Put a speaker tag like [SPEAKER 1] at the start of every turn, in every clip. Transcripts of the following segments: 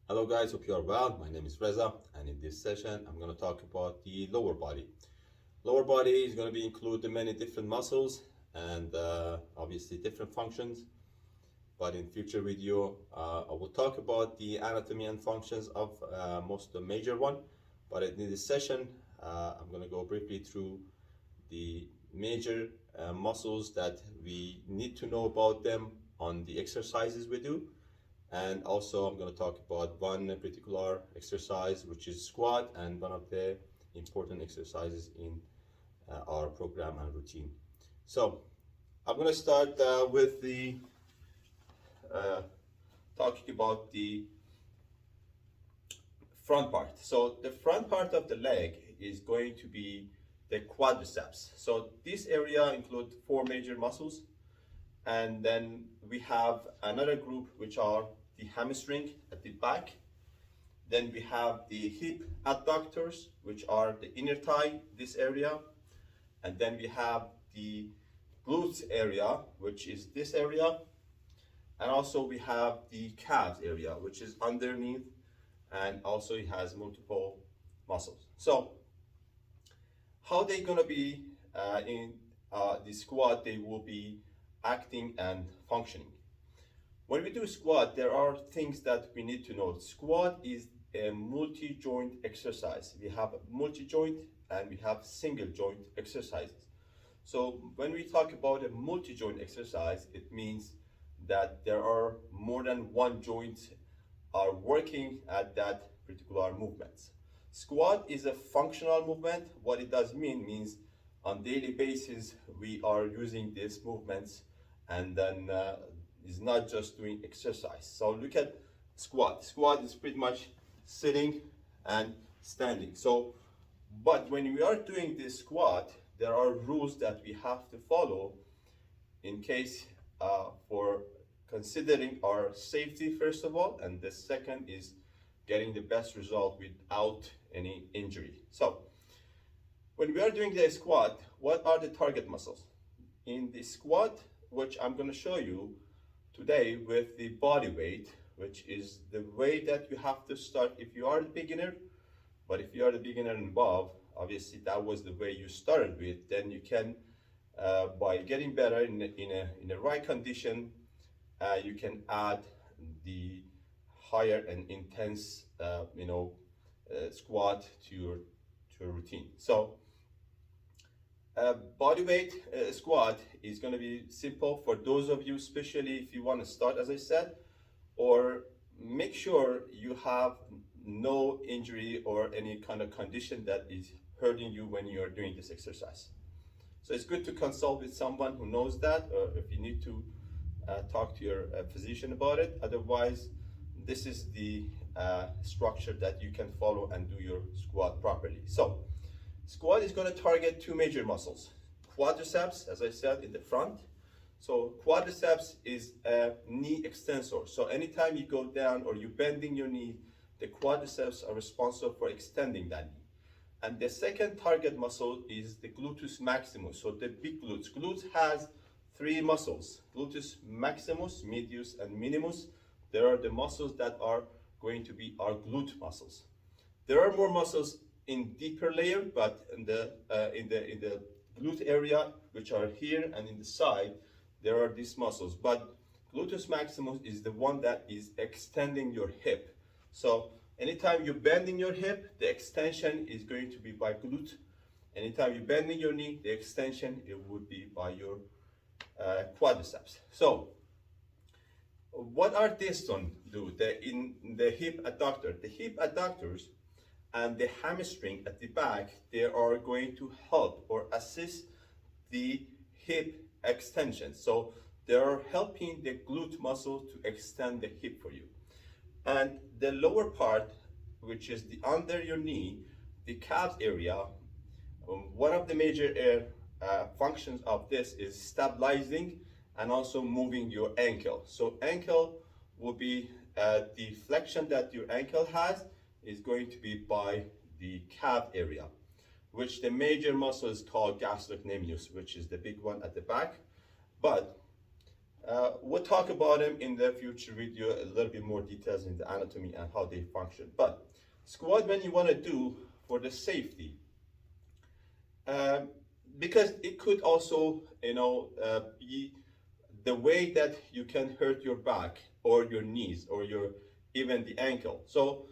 [SPEAKER 1] Hello guys, hope you are well. My name is Reza, and in this session I'm going to talk about the lower body. Lower body is going to be include many different muscles and obviously different functions. But in future video, I will talk about the anatomy and functions of most of the major one. But in this session, I'm going to go briefly through the major muscles that we need to know about them on the exercises we do. And also I'm going to talk about one particular exercise, which is squat, and one of the important exercises in our program and routine. So I'm going to start with the uh, talking about the front part. So the front part of the leg is going to be the quadriceps. So this area includes four major muscles, and then we have another group which are the hamstring at the back. Then we have the hip adductors, which are the inner thigh, this area. And then we have the glutes area, which is this area. And also we have the calves area, which is underneath, and also it has multiple muscles. So how they gonna be in the squat, they will be acting and functioning. When we do squat, there are things that we need to know. Squat is a multi-joint exercise. We have multi-joint and we have single joint exercises. So when we talk about a multi-joint exercise, it means that there are more than one joint are working at that particular movements. Squat is a functional movement. What it does means on daily basis we are using these movements, and then is not just doing exercise. So look at squat. Squat is pretty much sitting and standing. So, but when we are doing this squat, there are rules that we have to follow in case for considering our safety first of all, and the second is getting the best result without any injury. So when we are doing the squat, what are the target muscles? In the squat, which I'm going to show you today with the body weight, which is the way that you have to start if you are a beginner. But if you are the beginner and above, obviously that was the way you started with, then you can by getting better in a right condition, you can add the higher and intense squat to your routine. So body weight squat is going to be simple for those of you, especially if you want to start, as I said, or make sure you have no injury or any kind of condition that is hurting you when you are doing this exercise. So it's good to consult with someone who knows that, or if you need to talk to your physician about it. Otherwise, this is the structure that you can follow and do your squat properly. So squat is going to target two major muscles. Quadriceps, as I said, in the front. So quadriceps is a knee extensor. So anytime you go down or you're bending your knee, the quadriceps are responsible for extending that knee. And the second target muscle is the gluteus maximus, so the big glutes. Glutes has three muscles: gluteus maximus, medius, and minimus. There are the muscles that are going to be our glute muscles. There are more muscles in deeper layer, but in the glute area, which are here and in the side, there are these muscles. But gluteus maximus is the one that is extending your hip. So anytime you're bending your hip, the extension is going to be by glute. Anytime you're bending your knee, the extension it would be by your quadriceps. So what are these done do? In the hip adductor, the hip adductors and the hamstring at the back, they are going to help or assist the hip extension. So they are helping the glute muscle to extend the hip for you. And the lower part, which is the under your knee, the calves area, one of the major functions of this is stabilizing and also moving your ankle. So ankle will be the flexion that your ankle has is going to be by the calf area, which the major muscle is called gastrocnemius, which is the big one at the back. But We'll talk about them in the future video, a little bit more details in the anatomy and how they function. But squat, when you want to do for the safety, um, because it could also, be the way that you can hurt your back or your knees or your even the ankle. So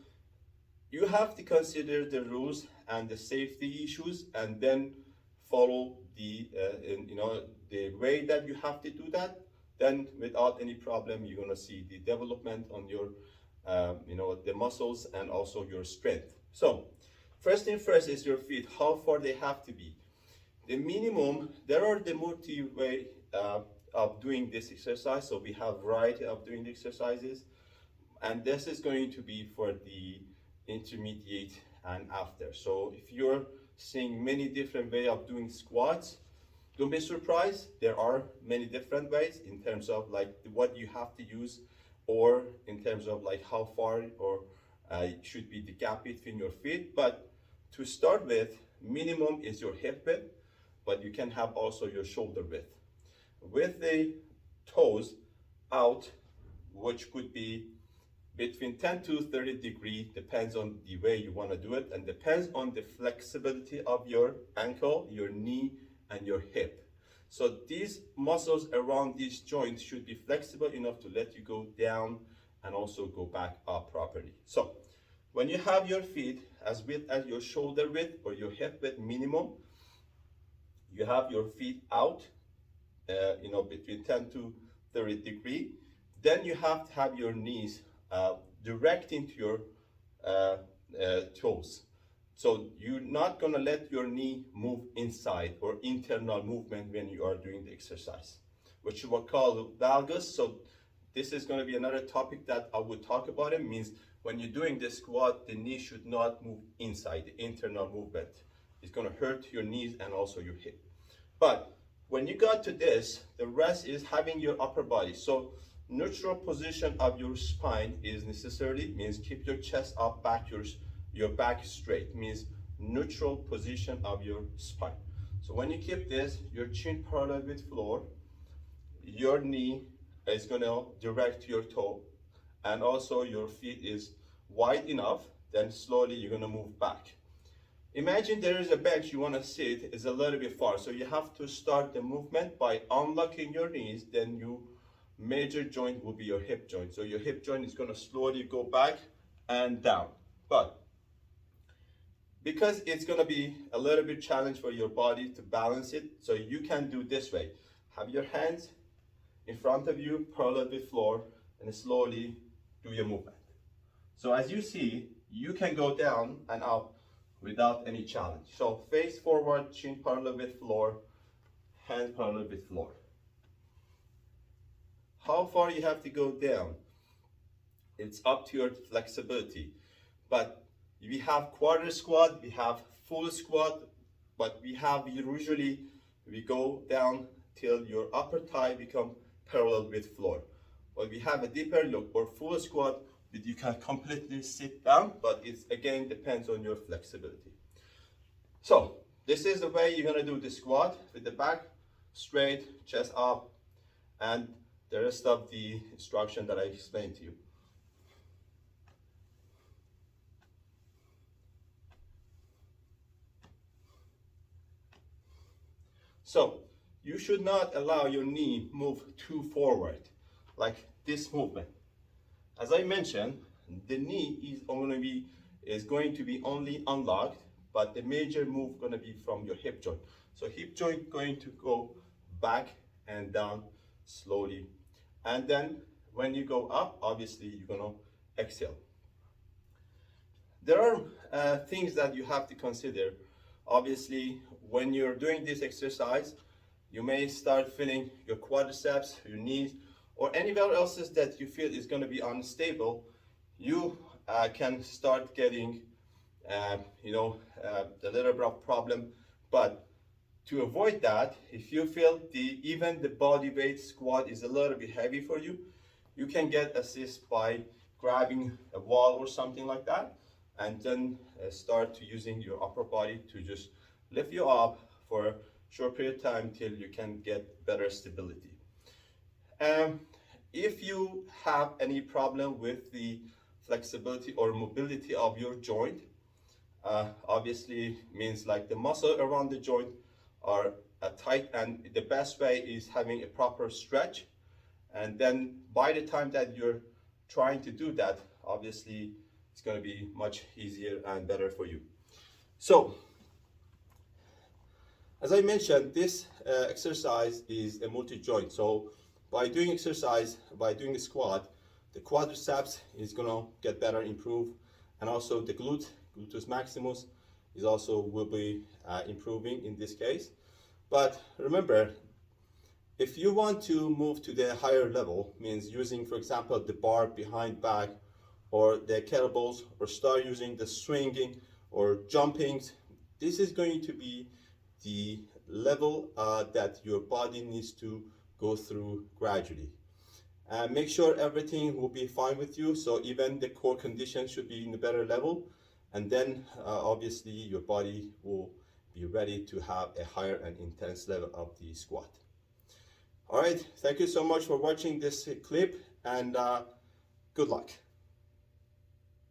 [SPEAKER 1] you have to consider the rules and the safety issues, and then follow the way that you have to do that. Then without any problem, you're gonna see the development on your the muscles and also your strength. So first thing first is your feet, how far they have to be. The minimum, there are the multi-way of doing this exercise. So we have variety of doing the exercises, and this is going to be for the intermediate and after. So if you're seeing many different way of doing squats, don't be surprised. There are many different ways in terms of like what you have to use, or in terms of like how far or should be the gap between your feet. But to start with, minimum is your hip width, but you can have also your shoulder width. With the toes out, which could be between 10 to 30 degree, depends on the way you want to do it, and depends on the flexibility of your ankle, your knee, and your hip. So these muscles around these joints should be flexible enough to let you go down and also go back up properly. So when you have your feet as width as your shoulder width or your hip width minimum, you have your feet out, between 10 to 30 degree. Then you have to have your knees direct into your toes. So you're not gonna let your knee move inside or internal movement when you are doing the exercise, which we call valgus. So this is gonna be another topic that I would talk about. It means when you're doing the squat, the knee should not move inside, the internal movement. It's gonna hurt your knees and also your hip. But when you got to this, the rest is having your upper body. So neutral position of your spine is necessarily means keep your chest up, back your back straight, means neutral position of your spine. So when you keep this, your chin parallel with floor, your knee is gonna direct your toe, and also your feet is wide enough, then slowly you're gonna move back. Imagine there is a bench you want to sit, is a little bit far, so you have to start the movement by unlocking your knees, then your major joint will be your hip joint. So your hip joint is going to slowly go back and down. But because it's going to be a little bit challenge for your body to balance it, so you can do this way. Have your hands in front of you, parallel with floor, and slowly do your movement. So as you see, you can go down and up without any challenge. So face forward, chin parallel with floor, hand parallel with floor. How far you have to go down, it's up to your flexibility. But we have quarter squat, we have full squat, but we go down till your upper thigh become parallel with floor. But we have a deeper look or full squat, you can completely sit down, but it again depends on your flexibility. So this is the way you're gonna do the squat, with the back straight, chest up, and the rest of the instruction that I explained to you. So you should not allow your knee move too forward, like this movement. As I mentioned, the knee is going to be only unlocked, but the major move going to be from your hip joint. So hip joint going to go back and down slowly. And then when you go up, obviously you're going to exhale. There are things that you have to consider. Obviously, when you're doing this exercise, you may start feeling your quadriceps, your knees, or anywhere else that you feel is going to be unstable. You can start getting a little bit of problem. But to avoid that, if you feel even the body weight squat is a little bit heavy for you, you can get assist by grabbing a wall or something like that, and then start to using your upper body to just lift you up for a short period of time till you can get better stability. Um, if you have any problem with the flexibility or mobility of your joint, obviously means like the muscle around the joint are tight, and the best way is having a proper stretch. And then by the time that you're trying to do that, obviously it's going to be much easier and better for you. So as I mentioned, this exercise is a multi-joint. So by doing exercise, by doing the squat, the quadriceps is gonna get better, improve, and also the gluteus maximus is also will be improving in this case. But remember, if you want to move to the higher level, means using, for example, the bar behind back or the kettlebells, or start using the swinging or jumping, this is going to be the level that your body needs to go through gradually. Make sure everything will be fine with you, so even the core condition should be in a better level, and then obviously your body will be ready to have a higher and intense level of the squat. All right, thank you so much for watching this clip, and good luck.